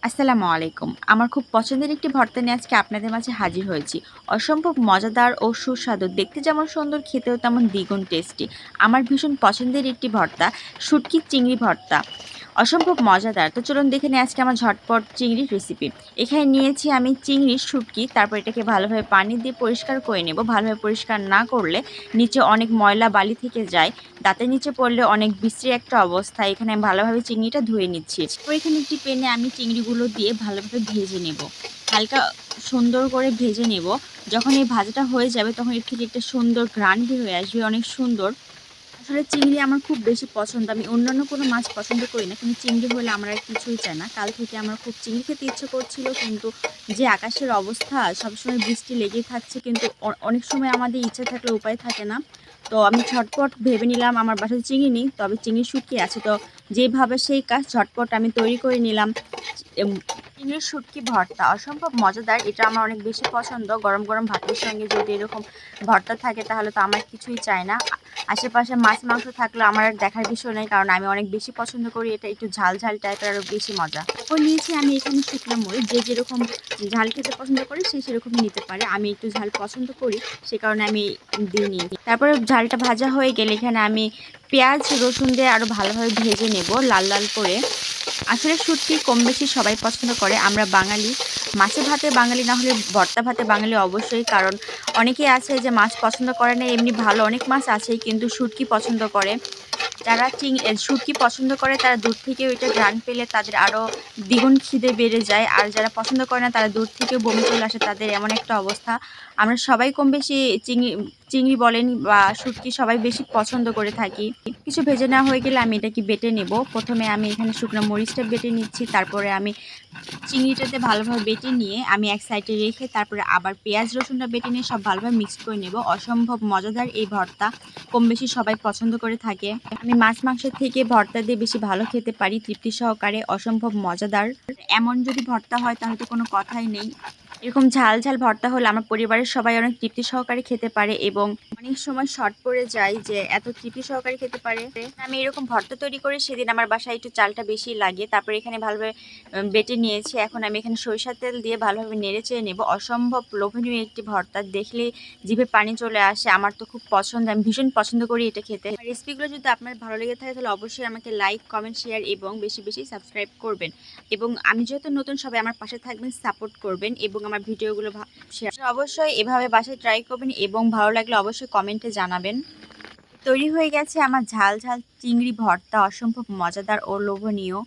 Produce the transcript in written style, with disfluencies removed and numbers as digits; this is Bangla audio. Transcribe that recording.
আসসালামু আলাইকুম। আমার খুব পছন্দের একটি ভর্তা নিয়ে আজকে আপনাদের মাঝে হাজির হয়েছি। অসম্ভব মজাদার ও সুস্বাদু। দেখতে যেমন সুন্দর, খেতেও তেমন দ্বিগুণ টেস্টি। আমার ভীষণ পছন্দের একটি ভর্তা, শুটকি চিংড়ি ভর্তা। অসম্ভব মজাদার। তো চলুন দেখে নিই আজকে আমার ঝটপট চিংড়ির রেসিপি। এখানে নিয়েছি আমি চিংড়ির শুটকি, তারপর এটাকে ভালোভাবে পানি দিয়ে পরিষ্কার করে নেব। ভালোভাবে পরিষ্কার না করলে নিচে অনেক ময়লা বালি থেকে যায়। দাঁতের নিচে পড়লে অনেক বিশ্রী একটা অবস্থা। এখানে আমি ভালোভাবে চিংড়িটা ধুয়ে নিচ্ছি। তো এখানে একটি পেনে আমি চিংড়িগুলো দিয়ে ভালোভাবে ভেজে নেব। হালকা সুন্দর করে ভেজে নেব। যখন এই ভাজাটা হয়ে যাবে তখন এর থেকে একটা সুন্দর ঘ্রাণ বের হয়ে আসবে, অনেক সুন্দর। আসলে চিংড়ি আমার খুব বেশি পছন্দ। আমি অন্যান্য কোনো মাছ পছন্দ করি না, কিন্তু চিংড়ি হলে আমার আর কিছুই চায় না। কাল থেকে আমার খুব চিংড়ি খেতে ইচ্ছে করছিল, কিন্তু যে আকাশের অবস্থা, সবসময় বৃষ্টি লেগেই থাকছে, কিন্তু অনেক সময় আমাদের ইচ্ছে থাকলে উপায় থাকে না। তো আমি ঝটপট ভেবে নিলাম আমার বাসায় চিংড়ি নেই, তবে চিংড়ি শুটকি আছে। তো যেভাবে সেই কাজ ঝটপট আমি তৈরি করে নিলাম। চিংড়ির শুটকি ভর্তা অসম্ভব মজাদার। এটা আমার অনেক বেশি পছন্দ। গরম গরম ভাতের সঙ্গে যদি এরকম ভর্তা থাকে তাহলে তো আমার কিছুই চাই না। আশেপাশে মাছ মাংস থাকলে আমার আর দেখার বিষয় নেই, কারণ আমি অনেক বেশি পছন্দ করি এটা। একটু ঝাল ঝাল টাইপের আরও বেশি মজা। তারপর নিয়েছি আমি এখানে শুকনো মরিচ। যে যেরকম ঝাল খেতে পছন্দ করে সে সেরকমই নিতে পারে। আমি একটু ঝাল পছন্দ করি, সে কারণে আমি দিইনি। তারপরে ঝালটা ভাজা হয়ে গেলে এখানে আমি পেঁয়াজ রসুন দিয়ে আরও ভালোভাবে ভেজে নেব লাল লাল করে। আসলে শুটকি কম বেশি সবাই পছন্দ করে। আমরা বাঙালি, মাছে ভাতে বাঙালি না হলে ভর্তা ভাতে বাঙালি অবশ্যই। কারণ অনেকেই আছে যে মাছ পছন্দ করে না, এমনি ভালো অনেক মাছ আছেই, কিন্তু শুটকি পছন্দ করে। যারা শুটকি পছন্দ করে তারা দূর থেকে ওইটা ঘ্রাণ পেলে তাদের আরও দ্বিগুণ খিদে বেড়ে যায়। আর যারা পছন্দ করে না তারা দূর থেকে বমি চলে আসে, তাদের এমন একটা অবস্থা। আমরা সবাই কম বেশি চিংড়ি চিংড়ি বলেন বা শুটকি সবাই বেশি পছন্দ করে থাকি। কিছু ভেজে নেওয়া হয়ে গেলে আমি এটাকে বেটে নেব। প্রথমে আমি এখানে শুকনো মরিচটা বেটে নিচ্ছি, তারপরে আমি চিংড়িটাতে ভালোভাবে বেটে নিয়ে আমি এক সাইডে রেখে তারপরে আবার পেঁয়াজ রসুনটা বেটে নিয়ে সব ভালোভাবে মিক্সড করে নেব। অসম্ভব মজাদার এই ভর্তা, কম বেশি সবাই পছন্দ করে থাকে। আমি মাছ মাংসের থেকে ভর্তা দিয়ে বেশি ভালো খেতে পারি তৃপ্তি সহকারে। অসম্ভব মজাদার। এমন যদি ভর্তা হয় তাহলে তো কোনো কথাই নেই। এরকম ঝাল ঝাল ভর্তা হলে আমার পরিবারের সবাই অনেক তৃপ্তি সহকারে খেতে পারে, এবং অনেক সময় শর্ট পড়ে যায় যে এত তৃপ্তি সহকারে খেতে পারে। আমি এরকম ভর্তা তৈরি করে সেদিন আমার বাসায় একটু চালটা বেশি লাগে। তারপরে এখানে ভালোভাবে বেটে নিয়েছি। এখন আমি এখানে সরিষার তেল দিয়ে ভালোভাবে নেড়ে চেড়ে নেব। অসম্ভব লোভনীয় একটি ভর্তা, দেখলে জিভে পানি চলে আসে। আমার তো খুব পছন্দ, আমি ভীষণ পছন্দ করি এটা খেতে। রেসিপিগুলো যদি আপনার ভালো লেগে থাকে তাহলে অবশ্যই আমাকে লাইক কমেন্ট শেয়ার এবং বেশি বেশি সাবস্ক্রাইব করবেন। এবং আমি যেহেতু নতুন, সবাই আমার পাশে থাকবেন, সাপোর্ট করবেন এবং আমার ভিডিওগুলো শেয়ার অবশ্যই এভাবে বাসায় ট্রাই করবেন, এবং ভালো লাগলে অবশ্যই কমেন্টে জানাবেন। তৈরি হয়ে গেছে আমার ঝাল ঝাল চিংড়ি ভর্তা, অসম্ভব মজাদার ও লোভনীয়।